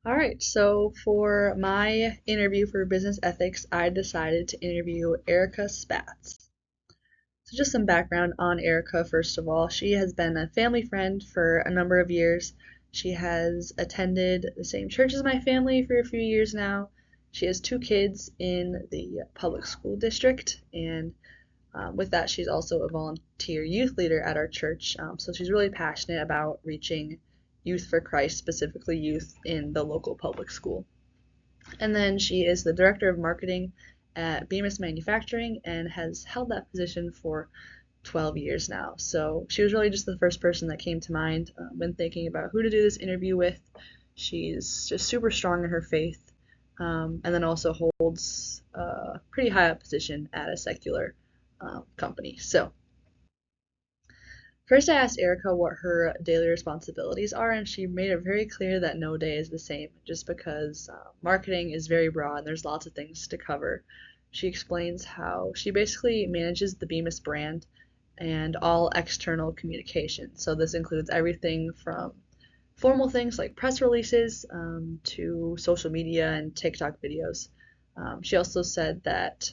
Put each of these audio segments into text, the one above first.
All right, so for my interview for business ethics, I decided to interview Erica Spatz. So, just some background on Erica, first of all. She has been a family friend for a number of years. She has attended the same church as my family for a few years now. She has two kids in the public school district, and with that, she's also a volunteer youth leader at our church. So she's really passionate about reaching youth for Christ, specifically youth in the local public school. And then she is the director of marketing at Bemis Manufacturing and has held that position for 12 years now. So she was really just the first person that came to mind when thinking about who to do this interview with. She's just super strong in her faith, and then also holds a pretty high up position at a secular company. So first, I asked Erica what her daily responsibilities are, and she made it very clear that no day is the same, just because marketing is very broad and there's lots of things to cover. She explains how she basically manages the Bemis brand and all external communication. So, this includes everything from formal things like press releases to social media and TikTok videos. She also said that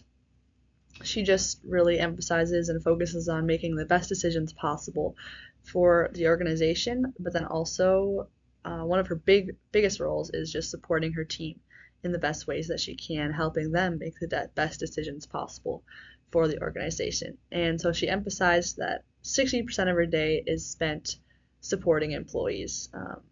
she just really emphasizes and focuses on making the best decisions possible for the organization, but then also one of her biggest roles is just supporting her team in the best ways that she can, helping them make the best decisions possible for the organization. And so she emphasized that 60% of her day is spent supporting employees.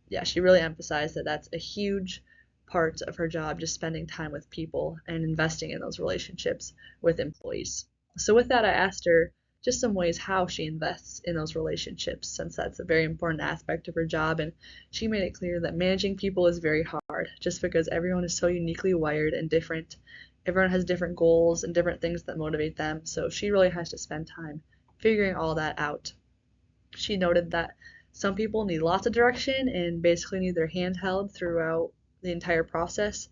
Yeah, she really emphasized that that's a huge part of her job, just spending time with people and investing in those relationships with employees. So, with that, I asked her just some ways how she invests in those relationships, since that's a very important aspect of her job. And she made it clear that managing people is very hard, just because everyone is so uniquely wired and different. Everyone has different goals and different things that motivate them. So, she really has to spend time figuring all that out. She noted that some people need lots of direction and basically need their hand held throughout the entire process,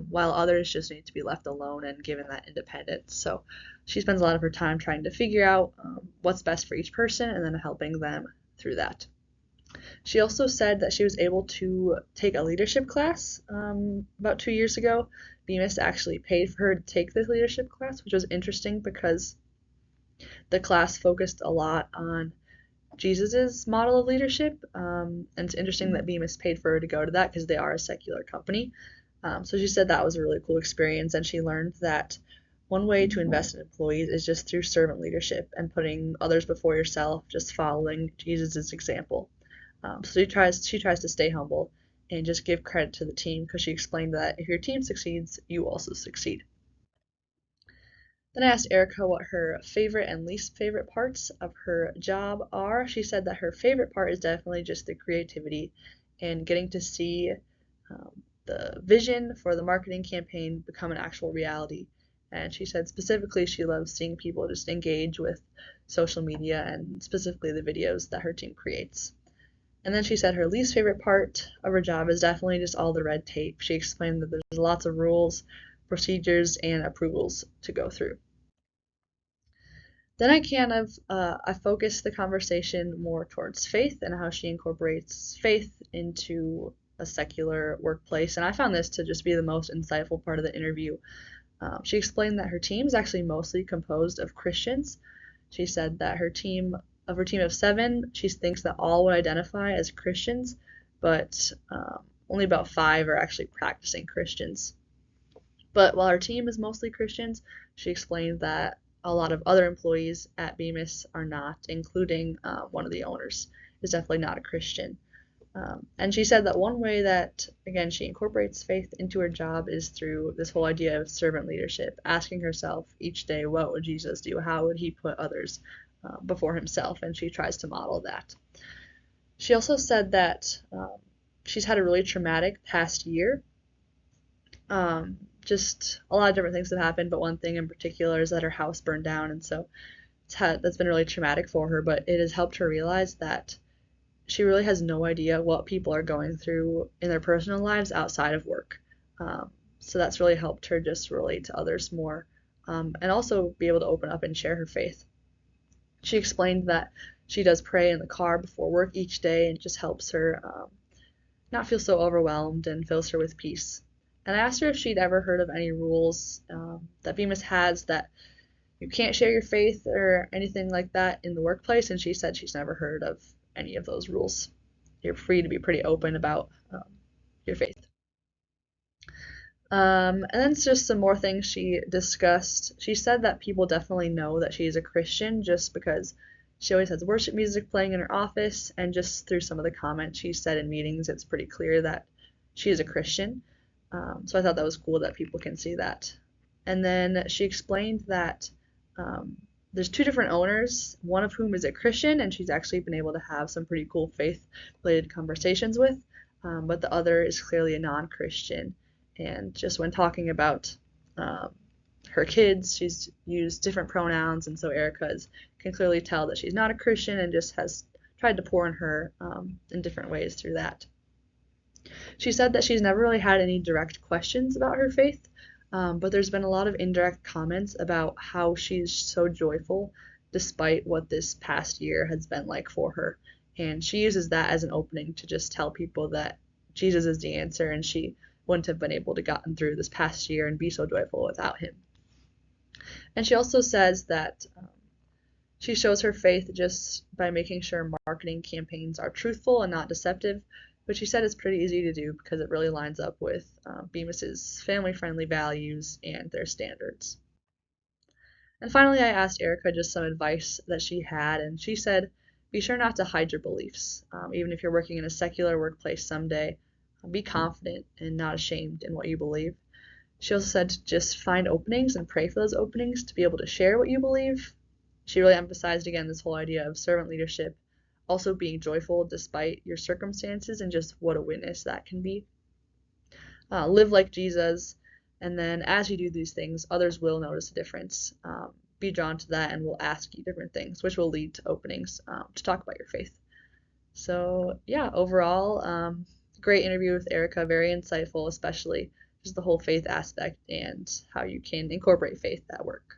while others just need to be left alone and given that independence. So she spends a lot of her time trying to figure out what's best for each person and then helping them through that. She also said that she was able to take a leadership class about 2 years ago. Bemis actually paid for her to take this leadership class, which was interesting because the class focused a lot on Jesus's model of leadership. And it's interesting that Bemis paid for her to go to that because they are a secular company. So she said that was a really cool experience, and she learned that one way to invest in employees is just through servant leadership and putting others before yourself, just following Jesus's example. So she tries to stay humble and just give credit to the team, because she explained that if your team succeeds, you also succeed. Then I asked Erica what her favorite and least favorite parts of her job are. She said that her favorite part is definitely just the creativity and getting to see the vision for the marketing campaign become an actual reality. And she said specifically she loves seeing people just engage with social media and specifically the videos that her team creates. And then she said her least favorite part of her job is definitely just all the red tape. She explained that there's lots of rules, procedures, and approvals to go through. Then I focused the conversation more towards faith and how she incorporates faith into a secular workplace. And I found this to just be the most insightful part of the interview. She explained that her team is actually mostly composed of Christians. She said that her team of 7, she thinks that all would identify as Christians, but only about 5 are actually practicing Christians. But while her team is mostly Christians, she explained that a lot of other employees at Bemis are not, including one of the owners is definitely not a Christian. And she said that one way that, again, she incorporates faith into her job is through this whole idea of servant leadership, asking herself each day, what would Jesus do? How would he put others before himself? And she tries to model that. She also said that she's had a really traumatic past year. Just a lot of different things have happened, but one thing in particular is that her house burned down, and so that's been really traumatic for her, but it has helped her realize that she really has no idea what people are going through in their personal lives outside of work. So that's really helped her just relate to others more, and also be able to open up and share her faith. She explained that she does pray in the car before work each day, and it just helps her not feel so overwhelmed and fills her with peace. And I asked her if she'd ever heard of any rules that Bemis has that you can't share your faith or anything like that in the workplace, and she said she's never heard of any of those rules. You're free to be pretty open about your faith. And then just some more things she discussed. She said that people definitely know that she's a Christian just because she always has worship music playing in her office, and just through some of the comments she said in meetings, it's pretty clear that she is a Christian. So I thought that was cool that people can see that. And then she explained that um, there's two different owners, one of whom is a Christian, and she's actually been able to have some pretty cool faith-related conversations with, but the other is clearly a non-Christian. And just when talking about um, her kids, she's used different pronouns, and so can clearly tell that she's not a Christian and just has tried to pour in her in different ways through that. She said that she's never really had any direct questions about her faith, but there's been a lot of indirect comments about how she's so joyful despite what this past year has been like for her. And she uses that as an opening to just tell people that Jesus is the answer, and she wouldn't have been able to gotten through this past year and be so joyful without him. And she also says that she shows her faith just by making sure marketing campaigns are truthful and not deceptive, which she said is pretty easy to do because it really lines up with Bemis's family-friendly values and their standards. And finally, I asked Erica just some advice that she had, and she said, be sure not to hide your beliefs. Even if you're working in a secular workplace someday, be confident and not ashamed in what you believe. She also said to just find openings and pray for those openings to be able to share what you believe. She really emphasized again this whole idea of servant leadership, also being joyful despite your circumstances, and just what a witness that can be. Live like Jesus, and then as you do these things, others will notice a difference. Be drawn to that and will ask you different things, which will lead to openings to talk about your faith. So yeah, overall, great interview with Erica, very insightful, especially just the whole faith aspect and how you can incorporate faith at work.